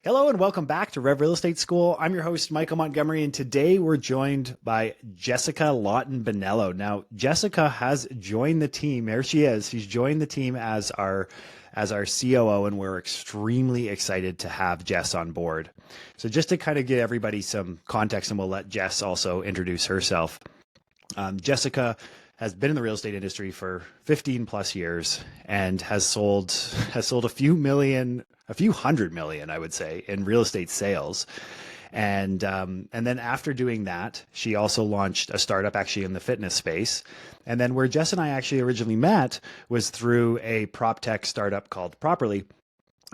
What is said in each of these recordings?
Hello and welcome back to Rev Real Estate School. I'm your host, Michael Montgomery, and today we're joined by Jessica Lawton-Bonello. Now, Jessica has joined the team. There she is. She's joined the team as our COO, and we're extremely excited to have Jess on board. So just to kind of give everybody some context, and we'll let Jess also introduce herself. Jessica has been in the real estate industry for 15 plus years and has sold a few hundred million, I would say, in real estate sales. And then after doing that, she also launched a startup actually in the fitness space. And then where Jess and I actually originally met was through a prop tech startup called Properly,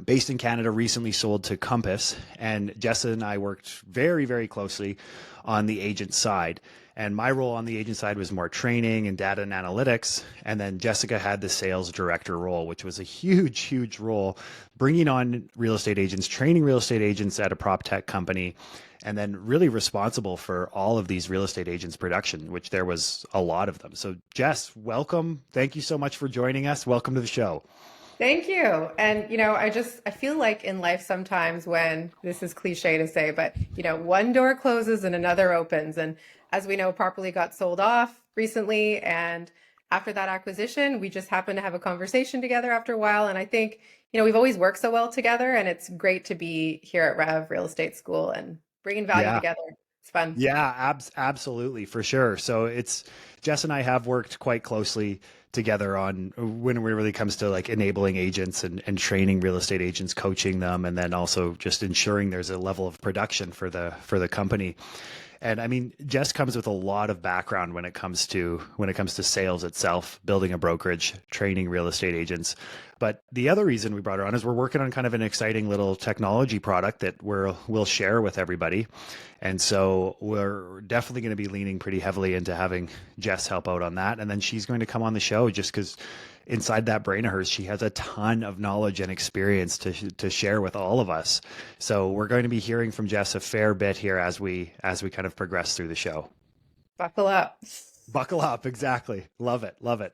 based in Canada, recently sold to Compass. And Jess and I worked very, very closely on the agent side. And my role on the agent side was more training and data and analytics. And then Jessica had the sales director role, which was a huge, huge role, bringing on real estate agents, training real estate agents at a prop tech company, and then really responsible for all of these real estate agents' production, which there was a lot of them. So Jess, welcome. Thank you so much for joining us. Welcome to the show. Thank you. And, I feel like in life sometimes when this is cliche to say, but, one door closes and another opens. And as we know, Properly got sold off recently. And after that acquisition, we just happened to have a conversation together after a while. And I think, we've always worked so well together, and it's great to be here at Rev Real Estate School and bringing value together. It's fun. Yeah, absolutely, for sure. So Jess and I have worked quite closely together on when it really comes to like enabling agents and training real estate agents, coaching them, and then also just ensuring there's a level of production for the company. And I mean, Jess comes with a lot of background when it comes to sales itself, building a brokerage, training real estate agents. But the other reason we brought her on is we're working on kind of an exciting little technology product that we'll share with everybody. And so we're definitely going to be leaning pretty heavily into having Jess help out on that. And then she's going to come on the show just because inside that brain of hers, she has a ton of knowledge and experience to share with all of us. So we're going to be hearing from Jess a fair bit here as we kind of progress through the show. Buckle up. Buckle up. Exactly. Love it. Love it.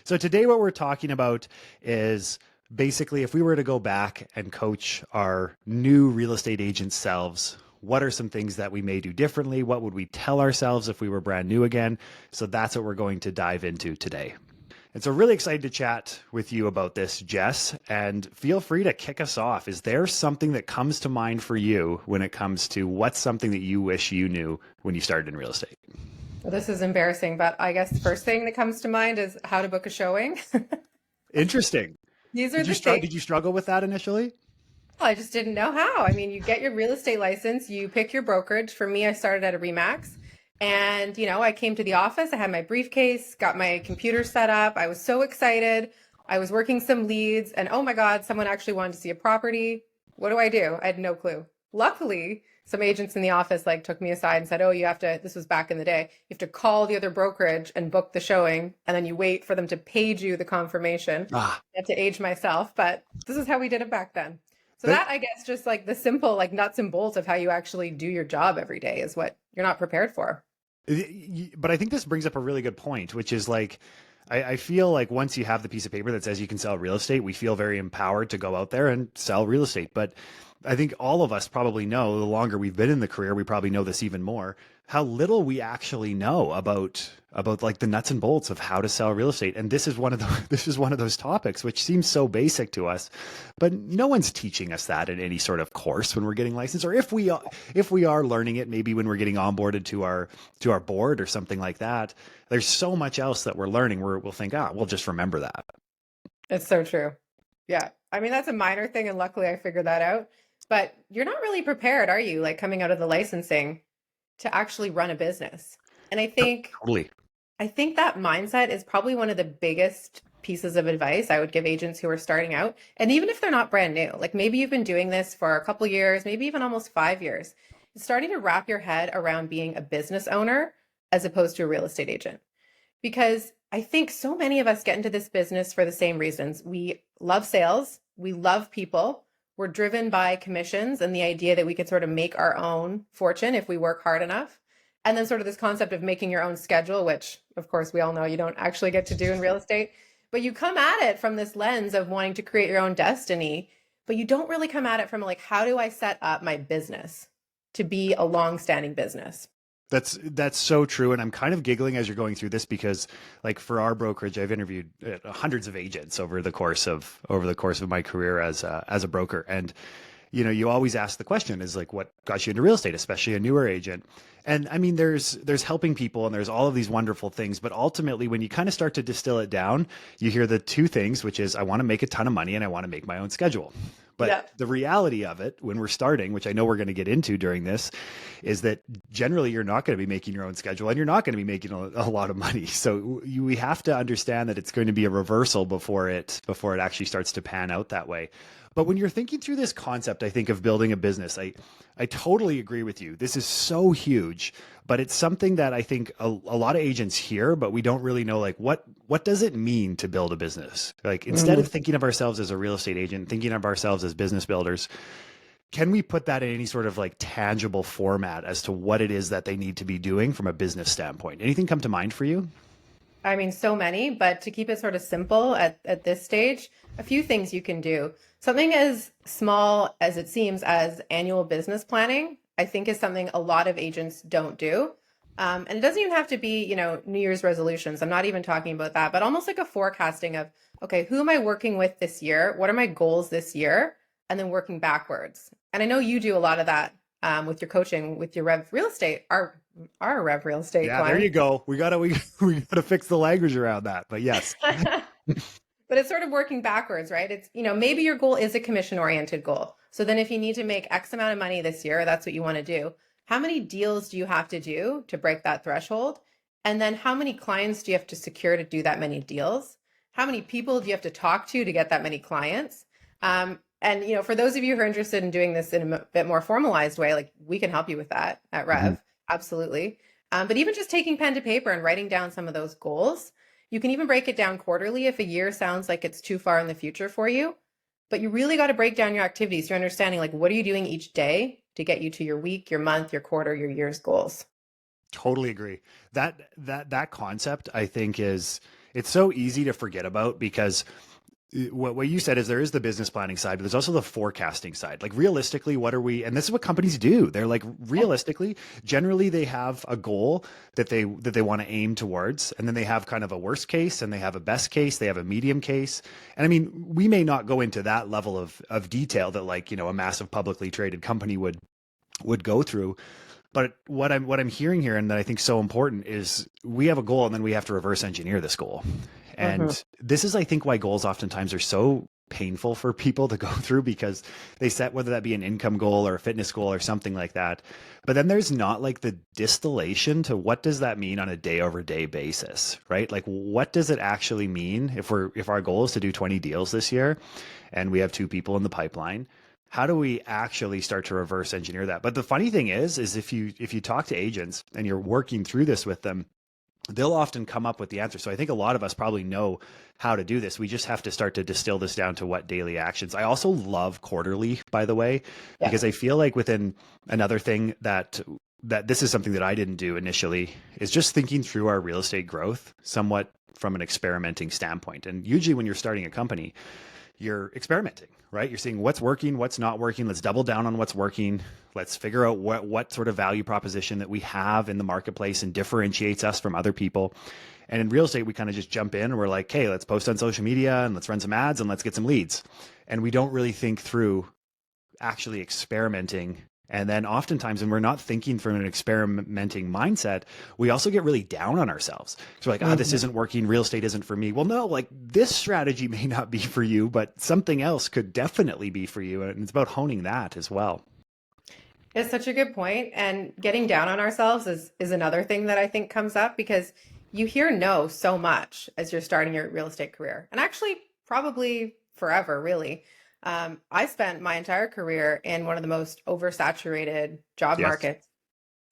So today what we're talking about is basically if we were to go back and coach our new real estate agent selves, what are some things that we may do differently? What would we tell ourselves if we were brand new again? So that's what we're going to dive into today. And so really excited to chat with you about this, Jess, and feel free to kick us off. Is there something that comes to mind for you when it comes to what's something that you wish you knew when you started in real estate? Well, this is embarrassing, but I guess the first thing that comes to mind is how to book a showing. Interesting. These are Did you struggle with that initially? Well, I just didn't know how. I mean, you get your real estate license, you pick your brokerage. For me, I started at a Remax. And, I came to the office, I had my briefcase, got my computer set up. I was so excited. I was working some leads and oh my God, someone actually wanted to see a property. What do? I had no clue. Luckily, some agents in the office took me aside and said, oh, this was back in the day, you have to call the other brokerage and book the showing. And then you wait for them to page you the confirmation. I had to age myself, but this is how we did it back then. So that, I guess, just the simple nuts and bolts of how you actually do your job every day is what you're not prepared for. But I think this brings up a really good point, which is I feel like once you have the piece of paper that says you can sell real estate, we feel very empowered to go out there and sell real estate. But I think all of us probably know, the longer we've been in the career, we probably know this even more, how little we actually know about the nuts and bolts of how to sell real estate. And this is one of those topics which seems so basic to us, but no one's teaching us that in any sort of course when we're getting licensed, or if we are learning it, maybe when we're getting onboarded to our board or something like that. There's so much else that we're learning where we'll think, we'll just remember that. It's so true. Yeah. I mean, that's a minor thing. And luckily I figured that out, but you're not really prepared, are you? Coming out of the licensing to actually run a business. And I think that mindset is probably one of the biggest pieces of advice I would give agents who are starting out. And even if they're not brand new, maybe you've been doing this for a couple years, maybe even almost 5 years, it's starting to wrap your head around being a business owner as opposed to a real estate agent. Because I think so many of us get into this business for the same reasons. We love sales. We love people. We're driven by commissions and the idea that we could sort of make our own fortune if we work hard enough. And then sort of this concept of making your own schedule, which of course we all know you don't actually get to do in real estate, but you come at it from this lens of wanting to create your own destiny. but you don't really come at it from like, how do I set up my business to be a long-standing business? That's so true, and I'm kind of giggling as you're going through this because, like, for our brokerage, I've interviewed hundreds of agents over the course of my career as a broker, and you always ask the question is like, what got you into real estate, especially a newer agent? And I mean, there's helping people and there's all of these wonderful things, but ultimately, when you kind of start to distill it down, you hear the two things, which is I want to make a ton of money and I want to make my own schedule. But Yeah. the reality of it when we're starting, which I know we're going to get into during this, is that generally you're not going to be making your own schedule and you're not going to be making a lot of money. So we have to understand that it's going to be a reversal before it actually starts to pan out that way. But when you're thinking through this concept, I think of building a business, I totally agree with you. This is so huge, but it's something that I think a lot of agents hear, but we don't really know, like, what does it mean to build a business? Like, instead of thinking of ourselves as a real estate agent, thinking of ourselves as business builders, can we put that in any sort of like tangible format as to what it is that they need to be doing from a business standpoint? Anything come to mind for you? I mean, so many, but to keep it sort of simple at this stage, a few things you can do. Something as small as it seems as annual business planning, I think is something a lot of agents don't do. And it doesn't even have to be, New Year's resolutions. I'm not even talking about that, but almost like a forecasting of, okay, who am I working with this year? What are my goals this year? And then working backwards. And I know you do a lot of that with your coaching, with your Rev Real Estate, our Rev Real Estate Yeah, there you clients. go. We gotta fix the language around that. But yes. But it's sort of working backwards, right? It's, maybe your goal is a commission oriented goal. So then if you need to make X amount of money this year, that's what you want to do. How many deals do you have to do to break that threshold? And then how many clients do you have to secure to do that many deals? How many people do you have to talk to get that many clients? And for those of you who are interested in doing this in a bit more formalized way, like we can help you with that at Mhm. Rev, absolutely. But even just taking pen to paper and writing down some of those goals, you can even break it down quarterly if a year sounds like it's too far in the future for you. But you really got to break down your activities. You're understanding like what are you doing each day to get you to your week, your month, your quarter, your year's goals. Totally agree. That concept, I think, is it's so easy to forget about because what you said is there is the business planning side, but there's also the forecasting side. Like, realistically, what are we, and this is what companies do. They're like, realistically, generally they have a goal that they want to aim towards, and then they have kind of a worst case and they have a best case, they have a medium case. And I mean, we may not go into that level of detail that, like, a massive publicly traded company would go through. But what I'm hearing here, and that I think so important, is we have a goal and then we have to reverse engineer this goal. Mhm. And this is, I think, why goals oftentimes are so painful for people to go through, because they set, whether that be an income goal or a fitness goal or something like that. But then there's not like the distillation to what does that mean on a day over day basis, right? Like, what does it actually mean if our goal is to do 20 deals this year and we have two people in the pipeline? How do we actually start to reverse engineer that? But the funny thing is if you talk to agents and you're working through this with them, they'll often come up with the answer. So I think a lot of us probably know how to do this. We just have to start to distill this down to what daily actions. I also love quarterly, by the way, Yeah. because I feel like within another thing that this is something that I didn't do initially, is just thinking through our real estate growth somewhat from an experimenting standpoint. And usually when you're starting a company, you're experimenting, right? You're seeing what's working, what's not working. Let's double down on what's working. Let's figure out what sort of value proposition that we have in the marketplace and differentiates us from other people. And in real estate, we kind of just jump in and we're like, hey, let's post on social media and let's run some ads and let's get some leads. And we don't really think through actually experimenting. And then oftentimes when we're not thinking from an experimenting mindset, we also get really down on ourselves. So we're like, this Mhm. isn't working. Real estate isn't for me. Well, no, like, this strategy may not be for you, but something else could definitely be for you. And it's about honing that as well. It's such a good point. And getting down on ourselves is another thing that I think comes up because you hear no so much as you're starting your real estate career. And actually, probably forever, really. I spent my entire career in one of the most oversaturated job Yes. markets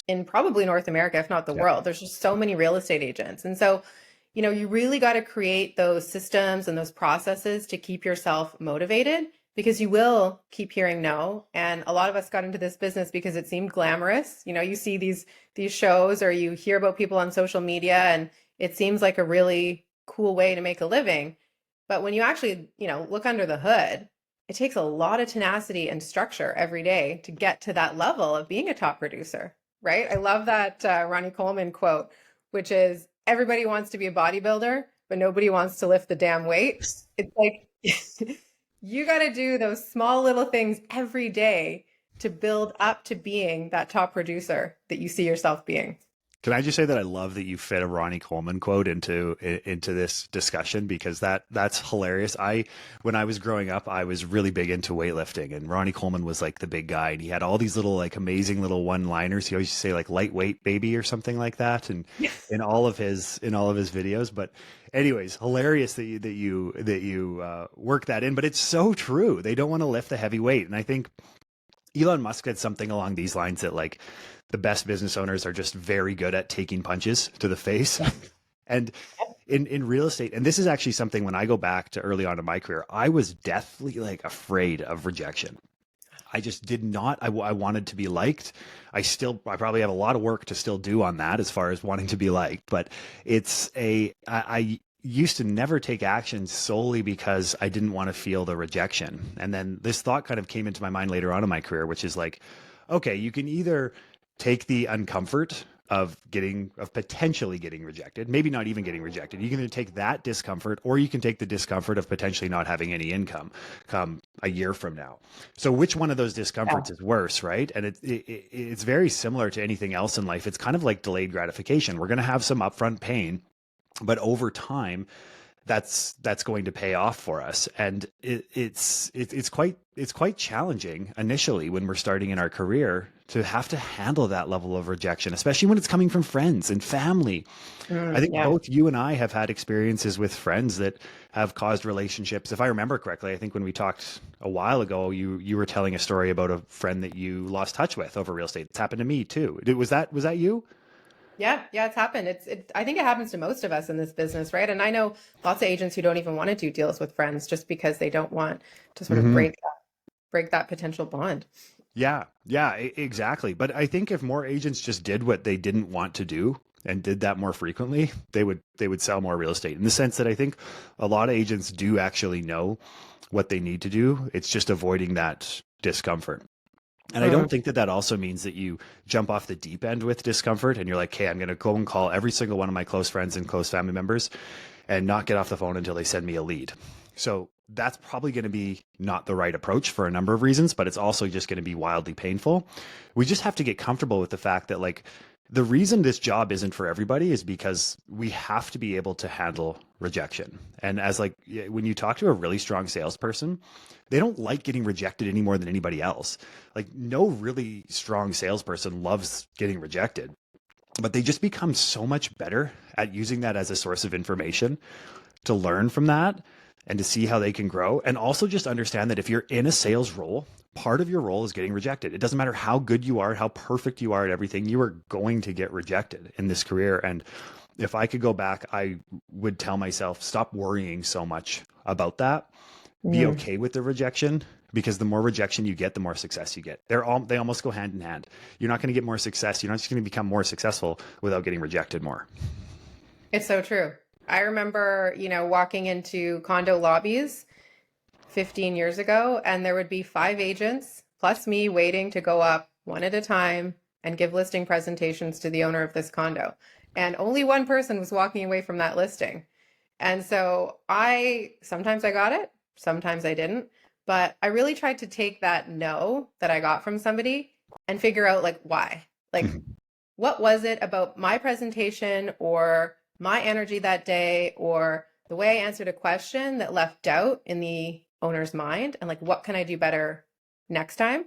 in probably North America, if not the Yeah. world. There's just so many real estate agents. And so, you really got to create those systems and those processes to keep yourself motivated because you will keep hearing no. And a lot of us got into this business because it seemed glamorous. You see these shows or you hear about people on social media and it seems like a really cool way to make a living. But when you actually, look under the hood, it takes a lot of tenacity and structure every day to get to that level of being a top producer, right? I love that Ronnie Coleman quote, which is everybody wants to be a bodybuilder, but nobody wants to lift the damn weight. It's like you got to do those small little things every day to build up to being that top producer that you see yourself being. Can I just say that I love that you fit a Ronnie Coleman quote into this discussion, because that's hilarious. When I was growing up, I was really big into weightlifting, and Ronnie Coleman was like the big guy, and he had all these little like amazing little one-liners. He always used to say like lightweight baby or something like that, and in all of his videos. But anyways, hilarious that you work that in. But it's so true. They don't want to lift the heavy weight, and I think Elon Musk said something along these lines, that like the best business owners are just very good at taking punches to the face. And in real estate, and this is actually something, when I go back to early on in my career, I was deathly like afraid of rejection. I just did not, I wanted to be liked. I probably have a lot of work to still do on that as far as wanting to be liked, but I used to never take action solely because I didn't want to feel the rejection. And then this thought kind of came into my mind later on in my career, which is like, okay, you can either take the uncomfort of potentially getting rejected, maybe not even getting rejected. You can take that discomfort, or you can take the discomfort of potentially not having any income come a year from now. So which one of those discomforts is worse, right? And it's very similar to anything else in life. It's kind of like delayed gratification. We're going to have some upfront pain, but over time, that's going to pay off for us. And it's quite challenging initially when we're starting in our career to have to handle that level of rejection, especially when it's coming from friends and family. I think both you and I have had experiences with friends that have caused relationships. If I remember correctly, I think when we talked a while ago, you were telling a story about a friend that you lost touch with over real estate. It's happened to me too. Was that you? Yeah, it's happened. I think it happens to most of us in this business, right? And I know lots of agents who don't even want to do deals with friends just because they don't want to sort of break that potential bond. Yeah, exactly. But I think if more agents just did what they didn't want to do and did that more frequently, they would sell more real estate. In the sense that I think a lot of agents do actually know what they need to do. It's just avoiding that discomfort. And I don't think that also means that you jump off the deep end with discomfort and you're like, hey, I'm going to go and call every single one of my close friends and close family members and not get off the phone until they send me a lead. So that's probably going to be not the right approach for a number of reasons, but it's also just going to be wildly painful. We just have to get comfortable with the fact that like the reason this job isn't for everybody is because we have to be able to handle rejection. And as like when you talk to a really strong salesperson, they don't like getting rejected any more than anybody else. Like no really strong salesperson loves getting rejected, but they just become so much better at using that as a source of information to learn from that and to see how they can grow. And also just understand that if you're in a sales role, part of your role is getting rejected. It doesn't matter how good you are, how perfect you are at everything, you are going to get rejected in this career. And if I could go back, I would tell myself, stop worrying so much about that. Be okay with the rejection, because the more rejection you get, the more success you get. They almost go hand in hand. You're not going to get more success. You're not just going to become more successful without getting rejected more. It's so true. I remember, walking into condo lobbies 15 years ago, and there would be 5 agents plus me waiting to go up one at a time and give listing presentations to the owner of this condo. And only one person was walking away from that listing. And so sometimes I got it, sometimes I didn't, but I really tried to take that no that I got from somebody and figure out like why, like what was it about my presentation or my energy that day or the way I answered a question that left doubt in the owner's mind, and like, what can I do better next time?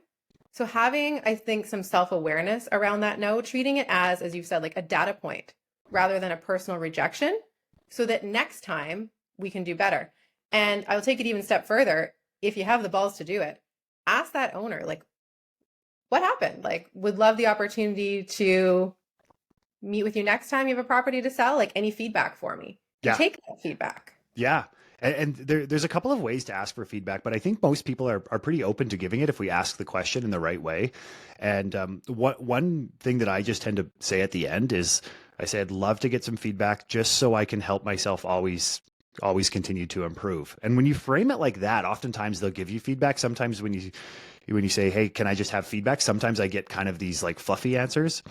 So having, I think, some self-awareness around that no, treating it as you've said, like a data point rather than a personal rejection, so that next time we can do better. And I'll take it even a step further. If you have the balls to do it, ask that owner, like, what happened? Like, would love the opportunity to meet with you next time you have a property to sell. Like, any feedback for me? Take that feedback. Yeah. And there's a couple of ways to ask for feedback, but I think most people are pretty open to giving it if we ask the question in the right way. And one thing that I just tend to say at the end is, I say I'd love to get some feedback just so I can help myself always always continue to improve. And when you frame it like that, oftentimes they'll give you feedback. Sometimes when you say, hey, can I just have feedback? Sometimes I get kind of these like fluffy answers.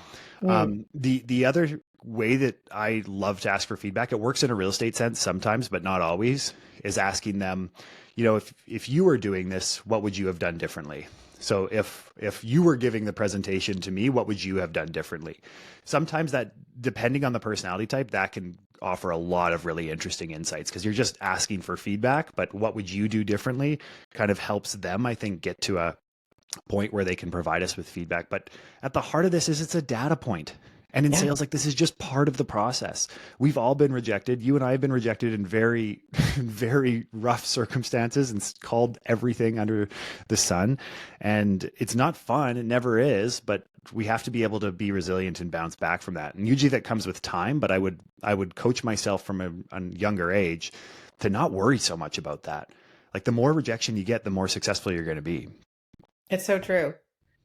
Mm. The other way that I love to ask for feedback, it works in a real estate sense sometimes, but not always, is asking them, if you were doing this, what would you have done differently? So if you were giving the presentation to me, what would you have done differently? Sometimes that, depending on the personality type, that can offer a lot of really interesting insights because you're just asking for feedback, but what would you do differently kind of helps them, I think, get to a point where they can provide us with feedback. But at the heart of this is it's a data point. And in Yeah. sales, like this is just part of the process. We've all been rejected. You and I have been rejected in very, very rough circumstances and called everything under the sun. And it's not fun. It never is, but we have to be able to be resilient and bounce back from that. And usually that comes with time, but I would coach myself from a younger age to not worry so much about that. Like the more rejection you get, the more successful you're going to be. It's so true.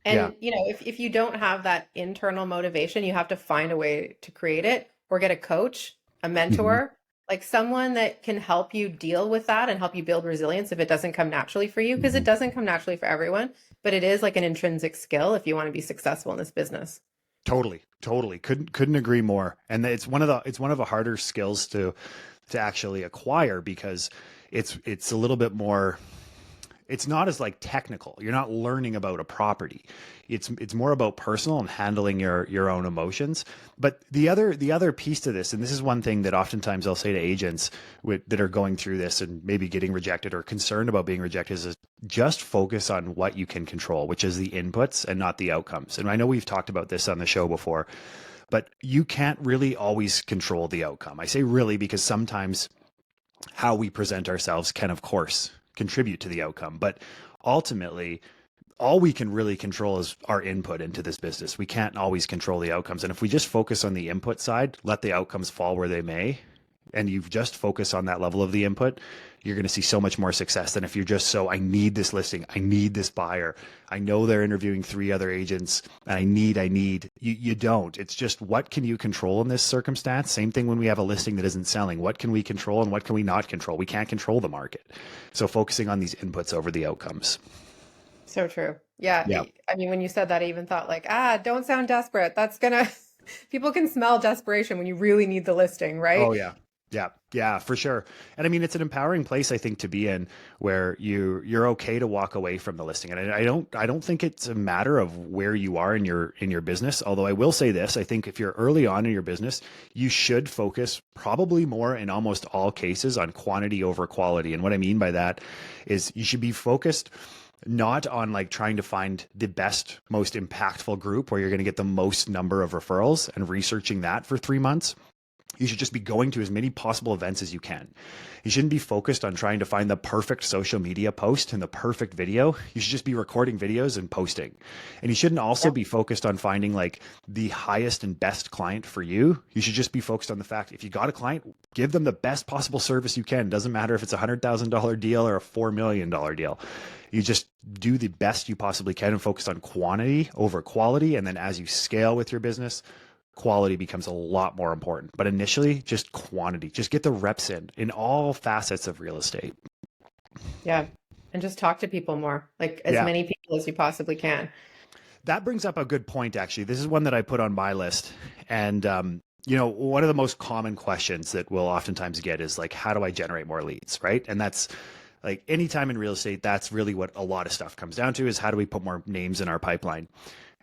Yeah. And, if you don't have that internal motivation, you have to find a way to create it or get a coach, a Mhm. mentor, like someone that can help you deal with that and help you build resilience if it doesn't come naturally for you, because it Mhm. doesn't come naturally for everyone, but it is like an intrinsic skill if you want to be successful in this business. Totally, totally. Couldn't agree more. And it's one of the harder skills to actually acquire because it's a little bit more, it's not as like technical. You're not learning about a property. It's more about personal and handling your own emotions. But the other piece to this, and this is one thing that oftentimes I'll say to agents that are going through this and maybe getting rejected or concerned about being rejected, is just focus on what you can control, which is the inputs and not the outcomes. And I know we've talked about this on the show before, but you can't really always control the outcome. I say really because sometimes how we present ourselves can, of course, contribute to the outcome. But ultimately, all we can really control is our input into this business. We can't always control the outcomes. And if we just focus on the input side, let the outcomes fall where they may, and you just focus on that level of the input, you're going to see so much more success than if you're just I need this listing. I need this buyer. I know they're interviewing 3 other agents. And I need. You don't. It's just, what can you control in this circumstance? Same thing when we have a listing that isn't selling. What can we control and what can we not control? We can't control the market. So focusing on these inputs over the outcomes. So true. Yeah. Yeah. I mean, when you said that, I even thought like, don't sound desperate. That's gonna, people can smell desperation when you really need the listing, Oh right? yeah. Yeah. Yeah, for sure. And I mean, it's an empowering place, I think, to be in, where you're okay to walk away from the listing. And I don't think it's a matter of where you are in your business. Although I will say this, I think if you're early on in your business, you should focus probably more in almost all cases on quantity over quality. And what I mean by that is you should be focused not on like trying to find the best, most impactful group where you're going to get the most number of referrals and researching that for 3 months. You should just be going to as many possible events as you can. You shouldn't be focused on trying to find the perfect social media post and the perfect video. You should just be recording videos and posting. And you shouldn't also Yeah. be focused on finding like the highest and best client for you. You should just be focused on the fact, if you got a client, give them the best possible service you can. Doesn't matter if it's $100,000 deal or a $4 million deal. You just do the best you possibly can and focus on quantity over quality. And then as you scale with your business, quality becomes a lot more important. But initially, just quantity. Just get the reps in all facets of real estate. Yeah. And just talk to people more, like as Yeah. many people as you possibly can. That brings up a good point, actually. This is one that I put on my list. And, one of the most common questions that we'll oftentimes get is like, how do I generate more leads? Right. And that's like anytime in real estate, that's really what a lot of stuff comes down to, is how do we put more names in our pipeline?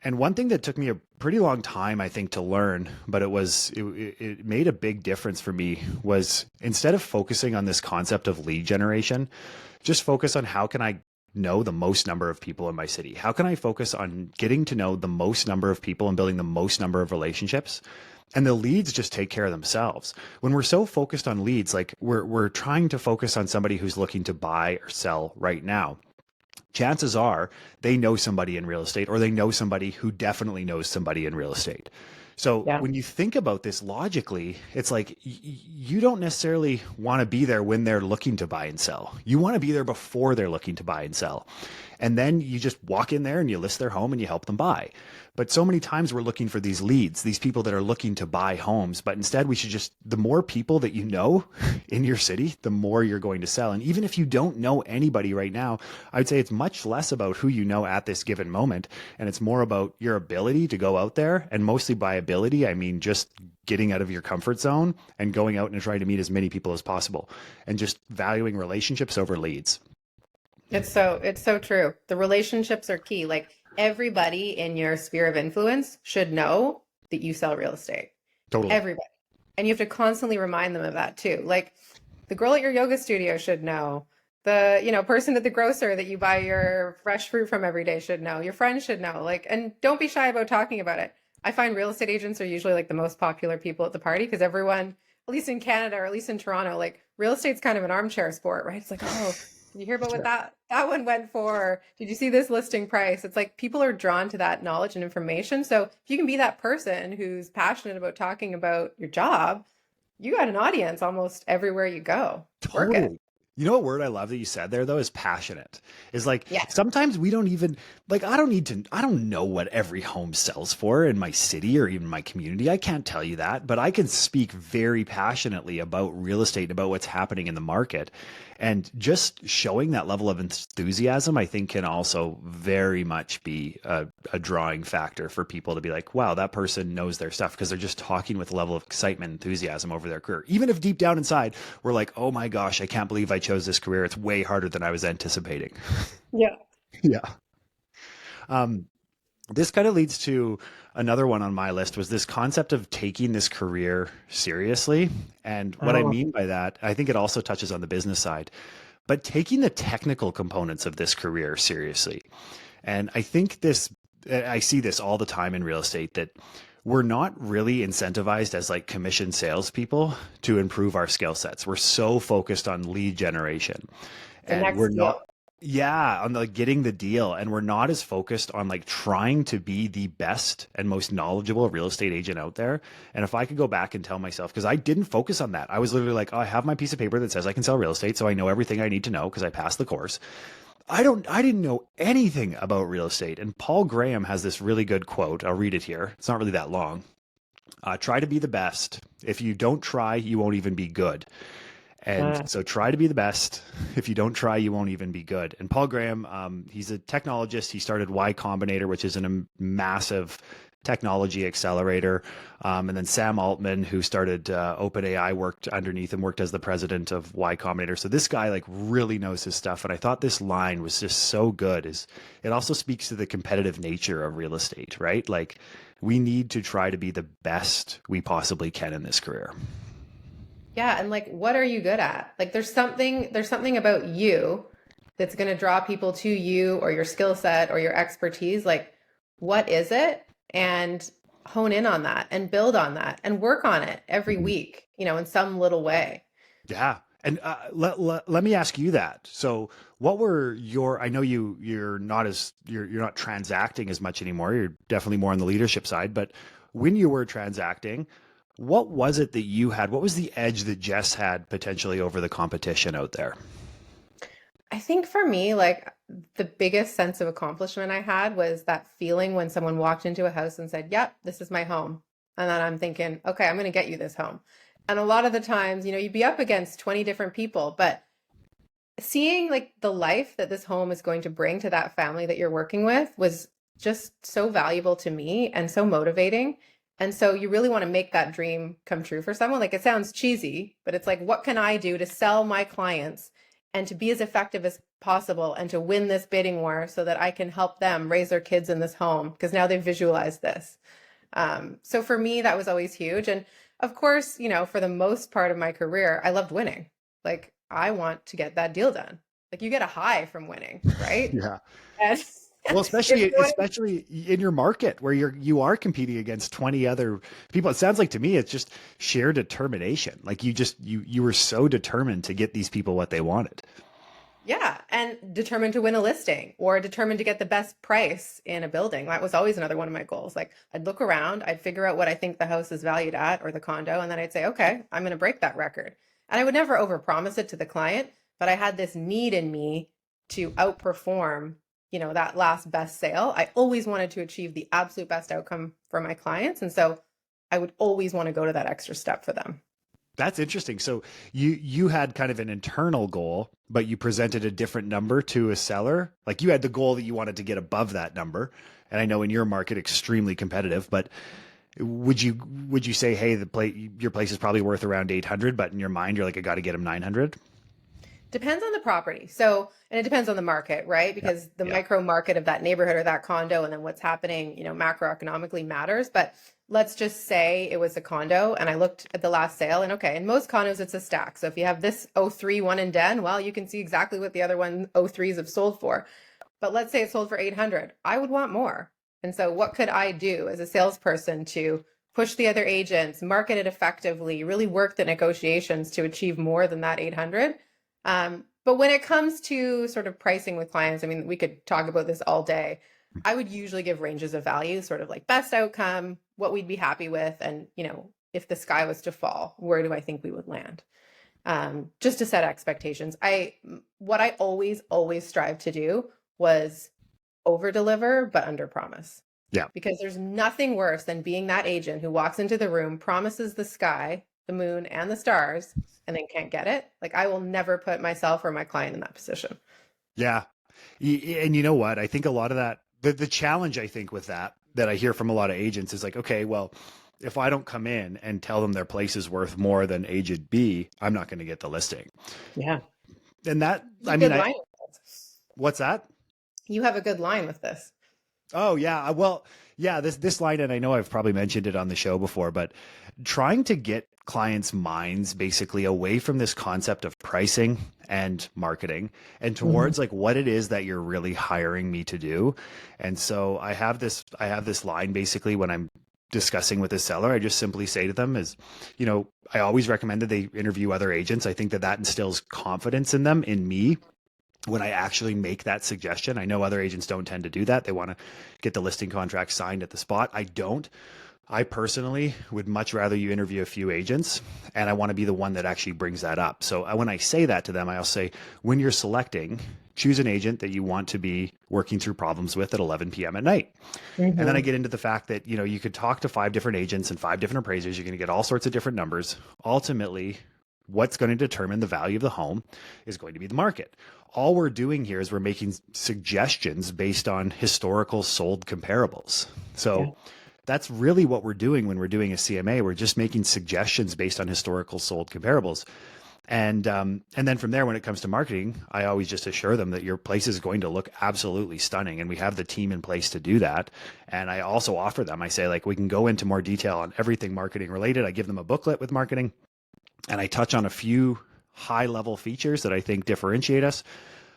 And one thing that took me a pretty long time, I think, to learn, but it made a big difference for me, was instead of focusing on this concept of lead generation, just focus on how can I know the most number of people in my city? How can I focus on getting to know the most number of people and building the most number of relationships? And the leads just take care of themselves. When we're so focused on leads, like we're trying to focus on somebody who's looking to buy or sell right now, chances are they know somebody in real estate, or they know somebody who definitely knows somebody in real estate. So Yeah. when you think about this logically, it's like you don't necessarily want to be there when they're looking to buy and sell. You want to be there before they're looking to buy and sell. And then you just walk in there and you list their home and you help them buy. But so many times we're looking for these leads, these people that are looking to buy homes. But instead, we should just, the more people that you know in your city, the more you're going to sell. And even if you don't know anybody right now, I would say it's much less about who you know at this given moment. And it's more about your ability to go out there. And mostly by ability, I mean just getting out of your comfort zone and going out and trying to meet as many people as possible and just valuing relationships over leads. It's so true. The relationships are key. Like everybody in your sphere of influence should know that you sell real estate. Totally. Everybody. And you have to constantly remind them of that too. Like the girl at your yoga studio should know. The, person at the grocer that you buy your fresh fruit from every day should know. Your friends should know. Like, and don't be shy about talking about it. I find real estate agents are usually like the most popular people at the party because everyone, at least in Canada or at least in Toronto, like real estate's kind of an armchair sport, right? It's like, oh, did you hear about what Sure. that one went for? Did you see this listing price? It's like people are drawn to that knowledge and information. So if you can be that person who's passionate about talking about your job, you got an audience almost everywhere you go. Work it. Totally. You know what word I love that you said there though is passionate. Is like Yeah. sometimes we don't even like I don't know what every home sells for in my city or even my community. I can't tell you that, but I can speak very passionately about real estate and about what's happening in the market. And just showing that level of enthusiasm, I think, can also very much be a drawing factor for people to be like, wow, that person knows their stuff because they're just talking with a level of excitement, enthusiasm over their career. Even if deep down inside, we're like, oh my gosh, I can't believe I chose this career. It's way harder than I was anticipating. Yeah. Yeah. Um, this kind of leads to another one on my list was this concept of taking this career seriously. And what I Oh, mean by that, I think it also touches on the business side, but taking the technical components of this career seriously. And I think I see this all the time in real estate that we're not really incentivized as like commission salespeople to improve our skill sets. We're so focused on lead generation the and we're next not, deal. yeah, on like getting the deal. And we're not as focused on like trying to be the best and most knowledgeable real estate agent out there. And if I could go back and tell myself, because I didn't focus on that, I was literally like, oh, I have my piece of paper that says I can sell real estate. So I know everything I need to know because I passed the course. I didn't know anything about real estate. And Paul Graham has this really good quote. I'll read it here. It's not really that long. Try to be the best. If you don't try, you won't even be good. And Uh, so try to be the best. If you don't try, you won't even be good. And Paul Graham, he's a technologist. He started Y Combinator, which is a massive technology accelerator. And then Sam Altman, who started OpenAI, worked underneath and worked as the president of Y Combinator. So this guy like really knows his stuff. And I thought this line was just so good. Is it also speaks to the competitive nature of real estate, right? Like we need to try to be the best we possibly can in this career. yeah, and like what are you good at? Like there's something about you that's going to draw people to you or your skill set or your expertise. Like what is it? And hone in on that and build on that and work on it every Mhm. week, in some little way. Yeah. And let me ask you that. So what were your, I know you're not transacting as much anymore. You're definitely more on the leadership side, but when you were transacting, what was it that you had? What was the edge that Jess had potentially over the competition out there? I think for me, like the biggest sense of accomplishment I had was that feeling when someone walked into a house and said, "Yep, this is my home." And then I'm thinking, "Okay, I'm going to get you this home." And a lot of the times, you'd be up against 20 different people, but seeing like the life that this home is going to bring to that family that you're working with was just so valuable to me and so motivating. And so you really want to make that dream come true for someone. Like it sounds cheesy, but it's like, what can I do to sell my clients and to be as effective as possible and to win this bidding war so that I can help them raise their kids in this home because now they've visualized this. So for me, that was always huge. And of course, for the most part of my career, I loved winning. Like I want to get that deal done. Like you get a high from winning, right? Yeah. And Well, if especially in your market where you are competing against 20 other people. It sounds like to me it's just sheer determination. Like you were so determined to get these people what they wanted. yeah, and determined to win a listing or determined to get the best price in a building. That was always another one of my goals. Like I'd look around, I'd figure out what I think the house is valued at or the condo, and then I'd say, okay, I'm going to break that record. And I would never overpromise it to the client, but I had this need in me to outperform that last best sale. I always wanted to achieve the absolute best outcome for my clients. And so I would always want to go to that extra step for them. That's interesting. So you had kind of an internal goal, but you presented a different number to a seller. Like you had the goal that you wanted to get above that number. And I know in your market, extremely competitive, but would you say, hey, your place is probably worth around 800, but in your mind, you're like, I got to get them 900? Depends on the property. So, and it depends on the market, right? Yeah. Because the Yeah. micro market of that neighborhood or that condo and then what's happening, macroeconomically matters. But let's just say it was a condo and I looked at the last sale and okay, in most condos, it's a stack. So if you have this '03 one in Den, well, you can see exactly what the other one '03s have sold for. But let's say it sold for 800. I would want more. And so what could I do as a salesperson to push the other agents, market it effectively, really work the negotiations to achieve more than that 800? But when it comes to sort of pricing with clients, I mean, we could talk about this all day. I would usually give ranges of value, sort of like best outcome, what we'd be happy with, and if the sky was to fall, where do I think we would land? Just to set expectations. What I always strive to do was over deliver, but under promise. Yeah. Because there's nothing worse than being that agent who walks into the room, promises the sky, the moon, and the stars, and then can't get it. Like I will never put myself or my client in that position. Yeah. And you know what? I think a lot of that, the challenge I think with that I hear from a lot of agents is like, okay, well, if I don't come in and tell them their place is worth more than agent B, I'm not going to get the listing. Yeah. And that, It's a I mean, good line with this. what's that? You have a good line with this. Oh yeah. Well, yeah, this line, and I know I've probably mentioned it on the show before, but trying to get clients' minds basically away from this concept of pricing and marketing and towards like what it is that you're really hiring me to do. And so I have this line basically when I'm discussing with a seller, I just simply say to them is, I always recommend that they interview other agents. I think that instills confidence in them, in me, when I actually make that suggestion. I know other agents don't tend to do that. They want to get the listing contract signed at the spot. I don't. I personally would much rather you interview a few agents, and I want to be the one that actually brings that up. So when I say that to them, I'll say, when you're selecting, choose an agent that you want to be working through problems with at 11 p.m. at night. And then I get into the fact that, you could talk to 5 different agents and 5 different appraisers. You're going to get all sorts of different numbers. Ultimately, what's going to determine the value of the home is going to be the market. All we're doing here is we're making suggestions based on historical sold comparables. So that's really what we're doing when we're doing a CMA. We're just making suggestions based on historical sold comparables. And then from there, when it comes to marketing, I always just assure them that your place is going to look absolutely stunning. And we have the team in place to do that. And I also offer them, I say, like, we can go into more detail on everything marketing related. I give them a booklet with marketing, and I touch on a few high level features that I think differentiate us.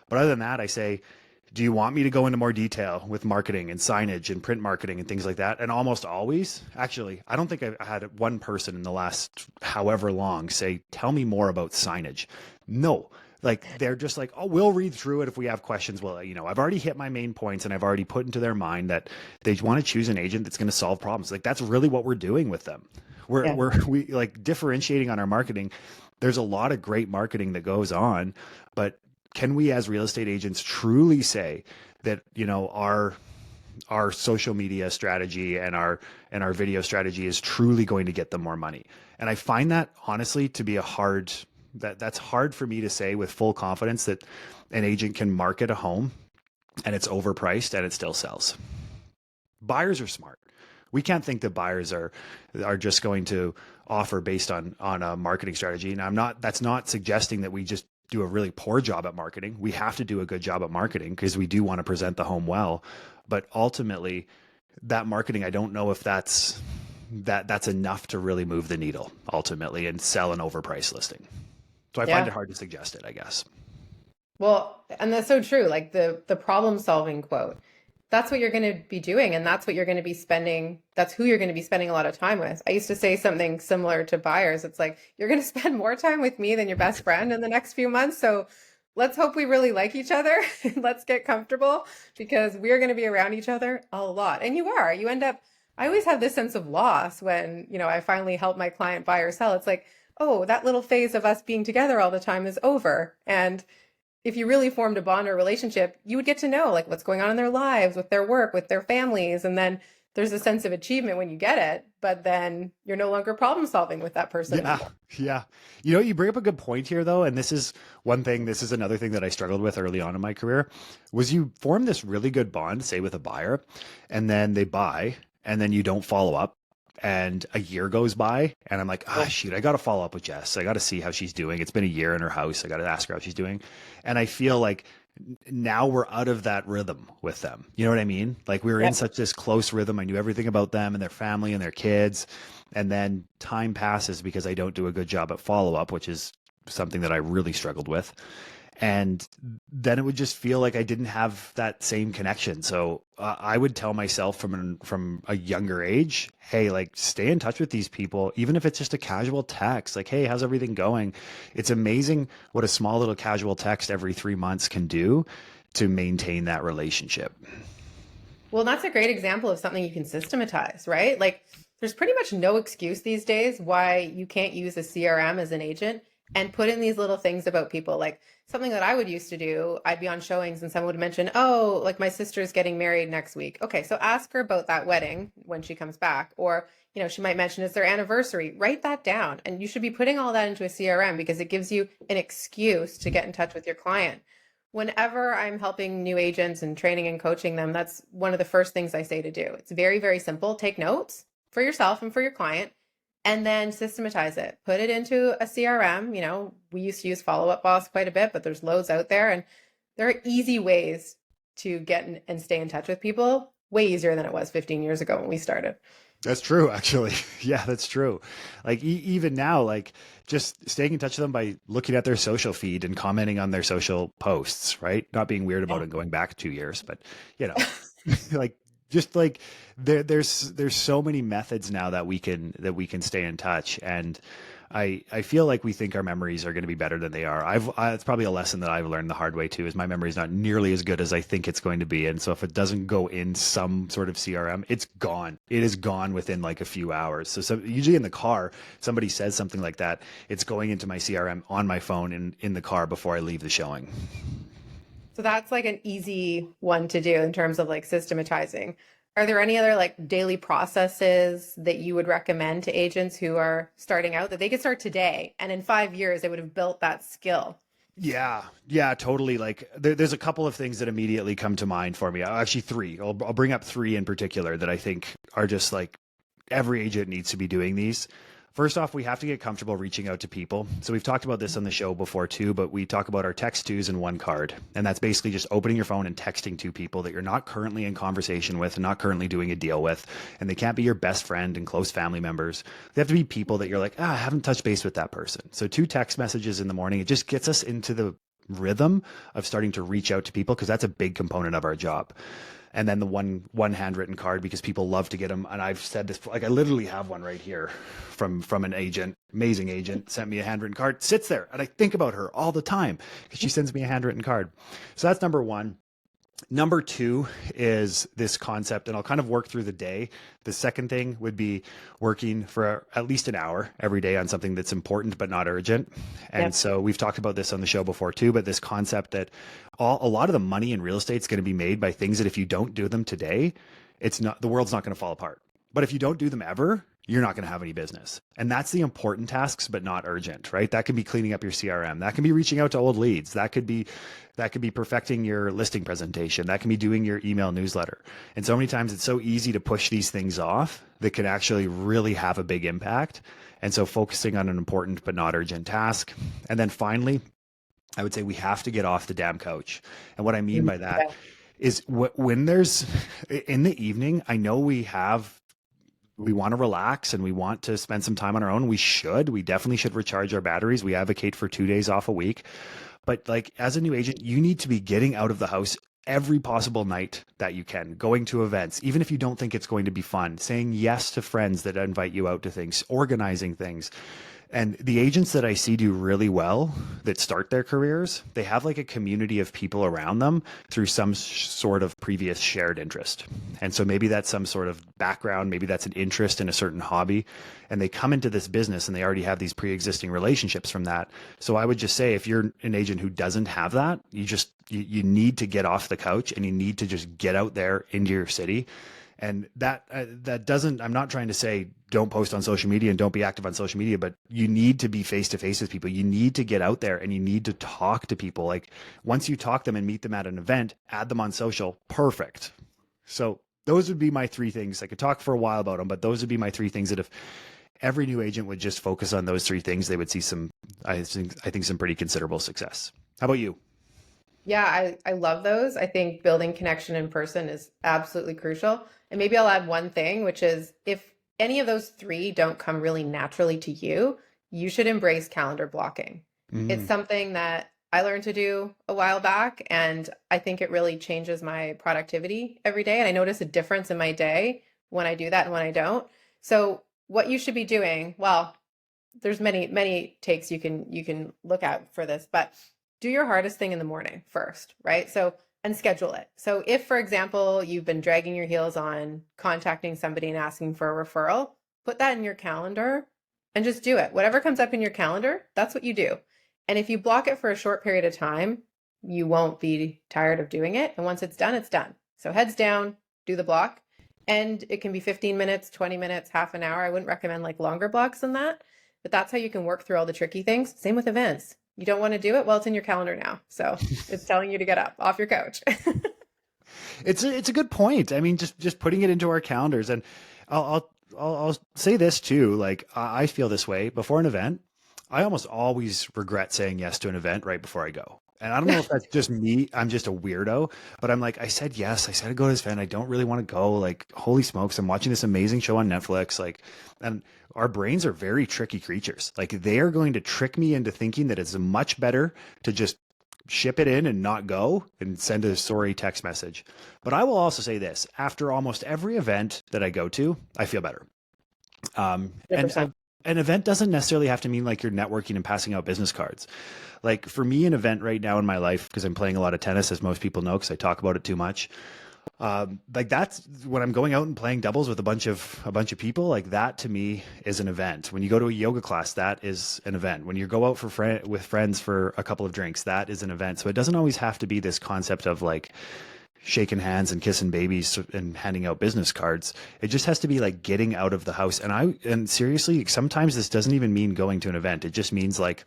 But other than that, I say, do you want me to go into more detail with marketing and signage and print marketing and things like that? And almost always, actually, I don't think I've had one person in the last however long say, tell me more about signage. No, like they're just like, oh, we'll read through it. If we have questions, well, I've already hit my main points, and I've already put into their mind that they want to choose an agent that's going to solve problems. Like that's really what we're doing with them. We like differentiating on our marketing. There's a lot of great marketing that goes on, but can we as real estate agents truly say that, our social media strategy and our video strategy is truly going to get them more money? And I find that honestly to be that's hard for me to say with full confidence that an agent can market a home and it's overpriced and it still sells. Buyers are smart. We can't think that buyers are just going to offer based on a marketing strategy. And that's not suggesting that we just do a really poor job at marketing. We have to do a good job at marketing because we do want to present the home well. But ultimately, that marketing, I don't know if that's enough to really move the needle ultimately and sell an overpriced listing. So I find it hard to suggest it, I guess. Well, and that's so true. Like the problem solving quote, that's what you're going to be doing. And that's what you're going to be spending. That's who you're going to be spending a lot of time with. I used to say something similar to buyers. It's like, you're going to spend more time with me than your best friend in the next few months. So let's hope we really like each other. Let's get comfortable because we're going to be around each other a lot. And you end up, I always have this sense of loss when, I finally help my client buy or sell. It's like, oh, that little phase of us being together all the time is over. And if you really formed a bond or relationship, you would get to know like what's going on in their lives, with their work, with their families, and then there's a sense of achievement when you get it, but then you're no longer problem solving with that person Yeah, anymore. yeah. You know, you bring up a good point here, though, and this is one thing. This is another thing that I struggled with early on in my career. Was you form this really good bond, say with a buyer, and then they buy, and then you don't follow up, and a year goes by, and I'm like, ah, Oh, shoot, I got to follow up with Jess. I got to see how she's doing. It's been a year in her house. I got to ask her how she's doing, and I feel like now we're out of that rhythm with them. You know what I mean? Like we were in yep. such this close rhythm. I knew everything about them and their family and their kids. And then time passes because I don't do a good job at follow up, which is something that I really struggled with. And then it would just feel like I didn't have that same connection. So I would tell myself from a younger age, hey, like stay in touch with these people, even if it's just a casual text, like, hey, how's everything going? It's amazing what a small little casual text every 3 months can do to maintain that relationship. Well, that's a great example of something you can systematize, right? Like, there's pretty much no excuse these days why you can't use a CRM as an agent and put in these little things about people. Like, something that I would used to do, I'd be on showings and someone would mention, oh, like my sister's getting married next week. Okay, so ask her about that wedding when she comes back. Or, she might mention it's their anniversary. Write that down. And you should be putting all that into a CRM because it gives you an excuse to get in touch with your client. Whenever I'm helping new agents and training and coaching them, that's one of the first things I say to do. It's very, very simple. Take notes for yourself and for your client, and then systematize it. Put it into a CRM. We used to use Follow Up Boss quite a bit, but there's loads out there. And there are easy ways to get and stay in touch with people, way easier than it was 15 years ago when we started. That's true, actually. Yeah, that's true. Like even now, like just staying in touch with them by looking at their social feed and commenting on their social posts, right? Not being weird about Yeah. it going back 2 years, but you know, like just like there's so many methods now that we can stay in touch. And I feel like we think our memories are going to be better than they are. It's probably a lesson that I've learned the hard way too, is my memory is not nearly as good as I think it's going to be. And so if it doesn't go in some sort of CRM, it's gone. It is gone within like a few hours. So usually in the car, somebody says something like that, it's going into my CRM on my phone in the car before I leave the showing. So that's like an easy one to do in terms of like systematizing. Are there any other like daily processes that you would recommend to agents who are starting out that they could start today and in 5 years they would have built that skill? Yeah, yeah, totally. Like there's a couple of things that immediately come to mind for me. Actually, three. I'll bring up three in particular that I think are just like every agent needs to be doing these. First off, we have to get comfortable reaching out to people. So we've talked about this on the show before too, but we talk about our text twos and one card. And that's basically just opening your phone and texting two people that you're not currently in conversation with and not currently doing a deal with. And they can't be your best friend and close family members. They have to be people that you're like, I haven't touched base with that person. So two text messages in the morning, it just gets us into the rhythm of starting to reach out to people because that's a big component of our job. And then the one handwritten card, because people love to get them. And I've said this, like I literally have one right here from an agent, amazing agent, sent me a handwritten card, sits there, and I think about her all the time because she sends me a handwritten card. So that's number one. Number two is this concept, and I'll kind of work through the day. The second thing would be working for at least an hour every day on something that's important but not urgent. And Yep. so we've talked about this on the show before too, but this concept that a lot of the money in real estate is going to be made by things that if you don't do them today, the world's not going to fall apart. But if you don't do them ever, you're not going to have any business. And that's the important tasks, but not urgent, right? That could be cleaning up your CRM. That can be reaching out to old leads. That could be perfecting your listing presentation. That can be doing your email newsletter. And so many times it's so easy to push these things off that can actually really have a big impact. And so focusing on an important but not urgent task. And then finally, I would say we have to get off the damn couch. And what I mean by that Yeah. is when there's in the evening, I know we want to relax and we want to spend some time on our own. We definitely should recharge our batteries. We advocate for 2 days off a week. But like as a new agent, you need to be getting out of the house every possible night that you can, going to events, even if you don't think it's going to be fun, saying yes to friends that invite you out to things, organizing things. And the agents that I see do really well that start their careers, they have like a community of people around them through some sort of previous shared interest. And so maybe that's some sort of background, maybe that's an interest in a certain hobby. And they come into this business and they already have these pre-existing relationships from that. So I would just say if you're an agent who doesn't have that, you need to get off the couch and you need to just get out there into your city. And that doesn't, I'm not trying to say don't post on social media and don't be active on social media, but you need to be face to face with people. You need to get out there and you need to talk to people. Like once you talk them and meet them at an event, add them on social. Perfect. So those would be my three things. I could talk for a while about them, but those would be my three things that if every new agent would just focus on those three things, they would see some, I think some pretty considerable success. How about you? Yeah, I love those. I think building connection in person is absolutely crucial. And maybe I'll add one thing, which is if any of those three don't come really naturally to you, you should embrace calendar blocking. It's Mm, something that I learned to do a while back, and I think it really changes my productivity every day. And I notice a difference in my day when I do that and when I don't. So what you should be doing, well, there's many takes you can look at for this, but do your hardest thing in the morning first, right? So and schedule it. So if, for example, you've been dragging your heels on contacting somebody and asking for a referral, put that in your calendar and just do it. Whatever comes up in your calendar, that's what you do. And if you block it for a short period of time, you won't be tired of doing it. And once it's done, it's done. So heads down, do the block. And it can be 15 minutes, 20 minutes, half an hour. I wouldn't recommend like longer blocks than that, but that's how you can work through all the tricky things. Same with events. You don't want to do it? Well, it's in your calendar now. So it's telling you to get up off your couch. it's a good point. I mean, just putting it into our calendars, and I'll say this too. Like I feel this way before an event. I almost always regret saying yes to an event right before I go. And I don't know if that's just me. I'm just a weirdo, but I'm like, I said yes. I said I'd go to this event. I don't really want to go. Like, holy smokes, I'm watching this amazing show on Netflix. Like, and our brains are very tricky creatures. Like, they are going to trick me into thinking that it's much better to just ship it in and not go and send a sorry text message. But I will also say this, after almost every event that I go to, I feel better. And 100%. an event doesn't necessarily have to mean like you're networking and passing out business cards. Like for me, an event right now in my life, because I'm playing a lot of tennis, as most people know, because I talk about it too much. Like that's when I'm going out and playing doubles with a bunch of people. Like that to me is an event. When you go to a yoga class, that is an event. When you go out with friends for a couple of drinks, that is an event. So it doesn't always have to be this concept of like shaking hands and kissing babies and handing out business cards. It just has to be like getting out of the house. And seriously, sometimes this doesn't even mean going to an event. It just means like,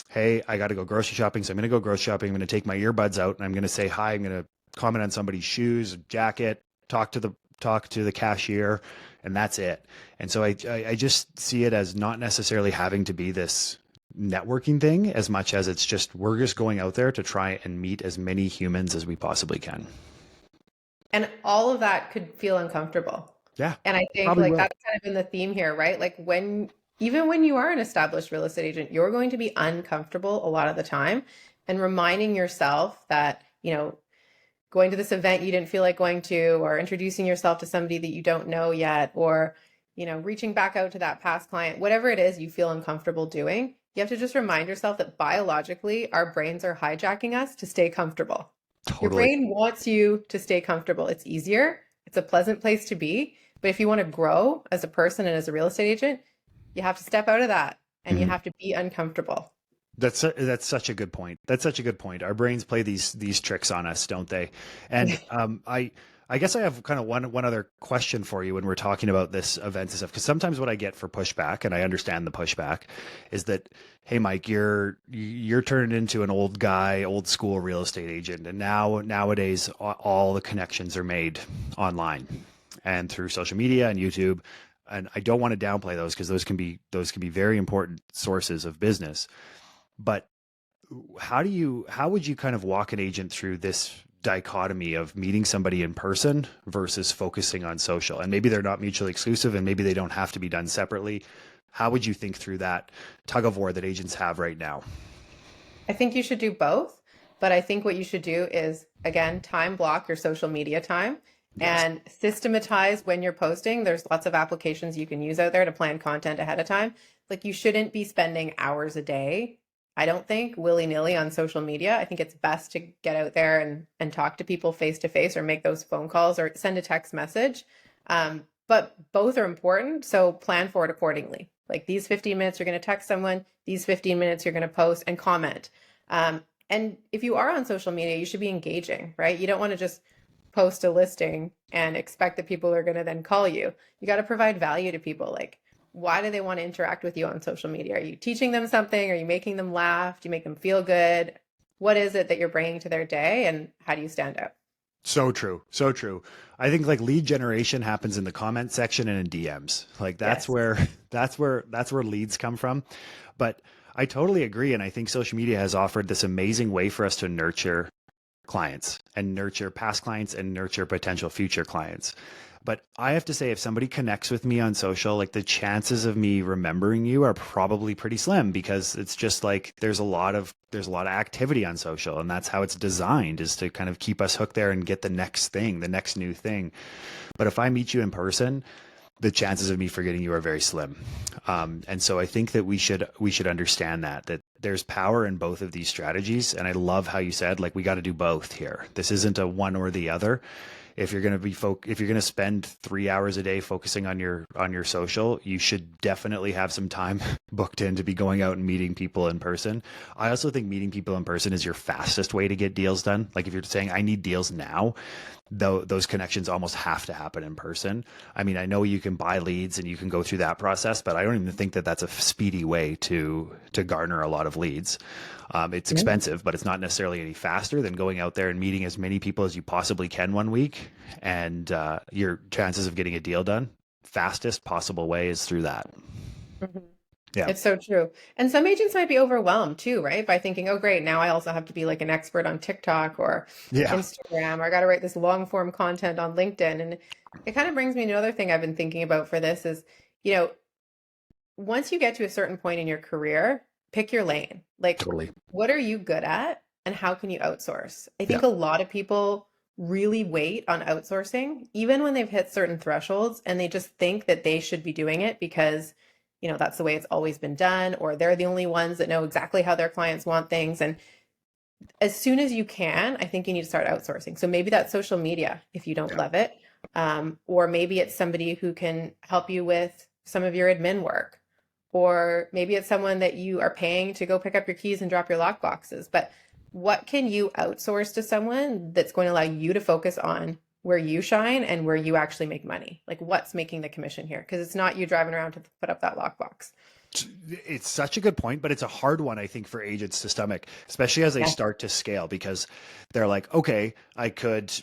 hey, I got to go grocery shopping. So I'm going to go grocery shopping. I'm going to take my earbuds out and I'm going to say hi. I'm going to comment on somebody's shoes, jacket, talk to the cashier, and that's it. And so I just see it as not necessarily having to be this networking thing as much as it's just we're just going out there to try and meet as many humans as we possibly can. And all of that could feel uncomfortable. Yeah, And I think probably like will. that's kind of been the theme here, right? Like even when you are an established real estate agent, you're going to be uncomfortable a lot of the time. And reminding yourself that, going to this event you didn't feel like going to, or introducing yourself to somebody that you don't know yet, or, reaching back out to that past client, whatever it is you feel uncomfortable doing, you have to just remind yourself that biologically our brains are hijacking us to stay comfortable. Your Totally. brain wants you to stay comfortable. It's easier, it's a pleasant place to be. But if you want to grow as a person and as a real estate agent, you have to step out of that and you Mhm. have to be uncomfortable. That's such a good point. That's such a good point. Our brains play these tricks on us, don't they? And I guess I have kind of one other question for you when we're talking about this event and stuff. Because sometimes what I get for pushback, and I understand the pushback, is that hey, Mike, you're turned into an old guy, old school real estate agent, and nowadays all the connections are made online and through social media and YouTube. And I don't want to downplay those because those can be very important sources of business. But how would you kind of walk an agent through this dichotomy of meeting somebody in person versus focusing on social? And maybe they're not mutually exclusive and maybe they don't have to be done separately. How would you think through that tug of war that agents have right now? I think you should do both, but I think what you should do is, again, time block your social media time Yes. and systematize when you're posting. There's lots of applications you can use out there to plan content ahead of time. Like you shouldn't be spending hours a day, I don't think, willy-nilly on social media. I think it's best to get out there and talk to people face to face or make those phone calls or send a text message. But both are important, so plan for it accordingly. Like these 15 minutes you're going to text someone, these 15 minutes you're going to post and comment. And if you are on social media, you should be engaging, right? You don't want to just post a listing and expect that people are going to then call you. You got to provide value to people. Like, why do they want to interact with you on social media? Are you teaching them something? Are you making them laugh? Do you make them feel good? What is it that you're bringing to their day, and how do you stand out? So true. So true. I think like lead generation happens in the comment section and in DMs. Like that's Yes. where that's where leads come from. But I totally agree. And I think social media has offered this amazing way for us to nurture clients and nurture past clients and nurture potential future clients. But I have to say, if somebody connects with me on social, like the chances of me remembering you are probably pretty slim because it's just like there's a lot of activity on social, and that's how it's designed is to kind of keep us hooked there and get the next thing, the next new thing. But if I meet you in person, the chances of me forgetting you are very slim. And so I think that we should understand that there's power in both of these strategies. And I love how you said, like, we got to do both here. This isn't a one or the other. If you're going to if you're going to spend 3 hours a day focusing on your social, you should definitely have some time booked in to be going out and meeting people in person. I also think meeting people in person is your fastest way to get deals done. Like if you're saying I need deals now, though those connections almost have to happen in person. I mean, I know you can buy leads and you can go through that process, but I don't even think that that's a speedy way to garner a lot of leads. It's expensive, but it's not necessarily any faster than going out there and meeting as many people as you possibly can one week. And your chances of getting a deal done, fastest possible way is through that. Mhm. Yeah. It's so true. And some agents might be overwhelmed too, right? By thinking, oh, great, now I also have to be like an expert on TikTok or Yeah. Instagram, or I got to write this long form content on LinkedIn. And it kind of brings me to another thing I've been thinking about for this is, you know, once you get to a certain point in your career, pick your lane. Like, Totally. what are you good at and how can you outsource? I Yeah. think a lot of people really wait on outsourcing, even when they've hit certain thresholds, and they just think that they should be doing it because, that's the way it's always been done, or they're the only ones that know exactly how their clients want things. And as soon as you can, I think you need to start outsourcing. So maybe that's social media if you don't Yeah. love it. Or maybe it's somebody who can help you with some of your admin work. Or maybe it's someone that you are paying to go pick up your keys and drop your lock boxes. But what can you outsource to someone that's going to allow you to focus on where you shine and where you actually make money? Like what's making the commission here? Because it's not you driving around to put up that lockbox. It's such a good point, but it's a hard one, I think, for agents to stomach, especially as they Yeah. start to scale, because they're like, okay, I could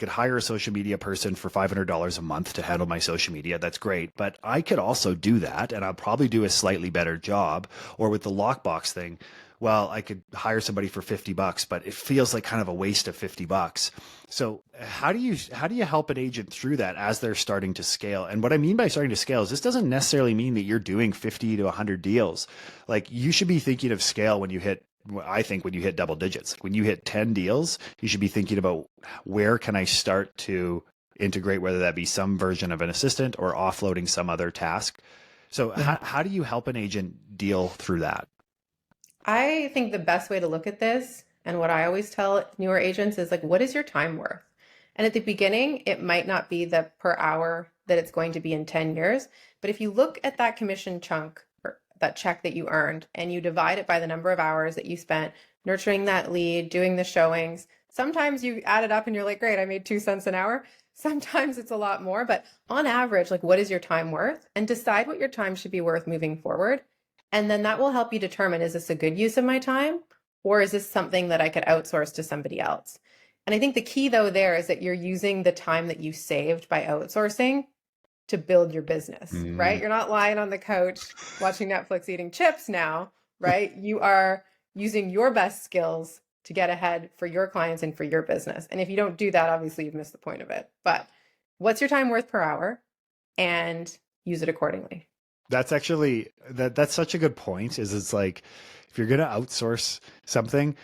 hire a social media person for $500 a month to handle my social media. That's great. But I could also do that and I'll probably do a slightly better job. Or with the lockbox thing, well, I could hire somebody for $50, but it feels like kind of a waste of $50. So how do you help an agent through that as they're starting to scale? And what I mean by starting to scale is this doesn't necessarily mean that you're doing 50 to 100 deals. Like you should be thinking of scale when you hit I think when you hit double digits. When you hit 10 deals, you should be thinking about where can I start to integrate, whether that be some version of an assistant or offloading some other task. So Yeah. how do you help an agent deal through that? I think the best way to look at this, and what I always tell newer agents is like, what is your time worth? And at the beginning, it might not be the per hour that it's going to be in 10 years. But if you look at that commission chunk or that check that you earned and you divide it by the number of hours that you spent nurturing that lead, doing the showings, sometimes you add it up and you're like, great, I made 2 cents an hour. Sometimes it's a lot more, but on average, like what is your time worth? And decide what your time should be worth moving forward. And then that will help you determine, is this a good use of my time? Or is this something that I could outsource to somebody else? And I think the key though there is that you're using the time that you saved by outsourcing to build your business, Mm, right? You're not lying on the couch watching Netflix eating chips now, right? You are using your best skills to get ahead for your clients and for your business. And if you don't do that, obviously you've missed the point of it. But what's your time worth per hour? And use it accordingly. that's actually that's such a good point. Is it's like if you're going to outsource something,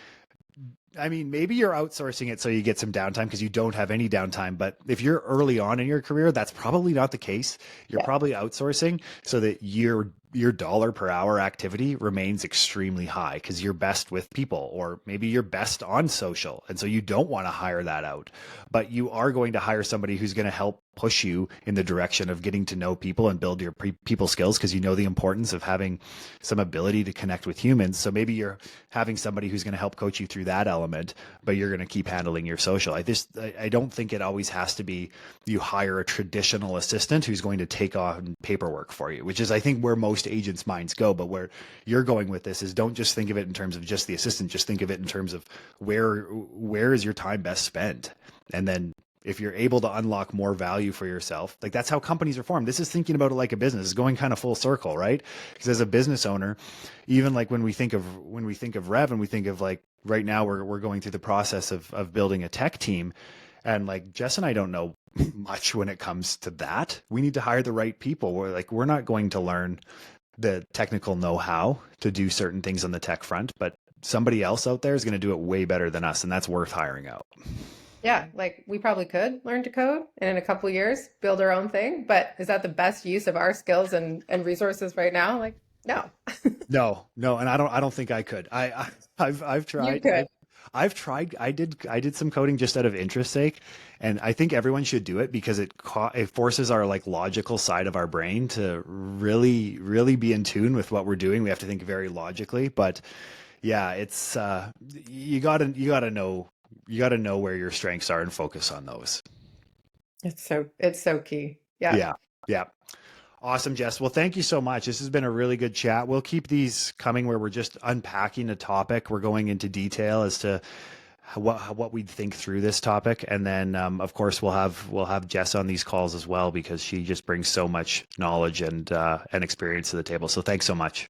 I mean, maybe you're outsourcing it so you get some downtime because you don't have any downtime. But if you're early on in your career, that's probably not the case. You're Yeah. probably outsourcing so that your dollar per hour activity remains extremely high because you're best with people, or maybe you're best on social. And so you don't want to hire that out. But you are going to hire somebody who's going to help push you in the direction of getting to know people and build your people skills because you know the importance of having some ability to connect with humans. So maybe you're having somebody who's going to help coach you through that element, but you're going to keep handling your social. I don't think it always has to be you hire a traditional assistant who's going to take on paperwork for you, which is I think where most agents' minds go. But where you're going with this is don't just think of it in terms of just the assistant, just think of it in terms of where is your time best spent. And then if you're able to unlock more value for yourself, like that's how companies are formed. This is thinking about it like a business. It's going kind of full circle, right? Because as a business owner, even like when we think of Rev and we think of like right now we're going through the process of building a tech team, and like Jess and I don't know much when it comes to that. We need to hire the right people. We're not going to learn the technical know-how to do certain things on the tech front, but somebody else out there is going to do it way better than us, and that's worth hiring out. Yeah, like we probably could learn to code and in a couple of years build our own thing, but is that the best use of our skills and resources right now? Like, no. No, and I don't think I could. I've You tried. could. I've tried. I did some coding just out of interest sake, and I think everyone should do it because it forces our like logical side of our brain to really be in tune with what we're doing. We have to think very logically, but yeah, it's you gotta know where your strengths are and focus on those. It's so key. Yeah. Yeah, yeah. Awesome, Jess. Well, thank you so much. This has been a really good chat. We'll keep these coming where we're just unpacking a topic. We're going into detail as to what we think through this topic, and then of course we'll have Jess on these calls as well because she just brings so much knowledge and experience to the table. So thanks so much.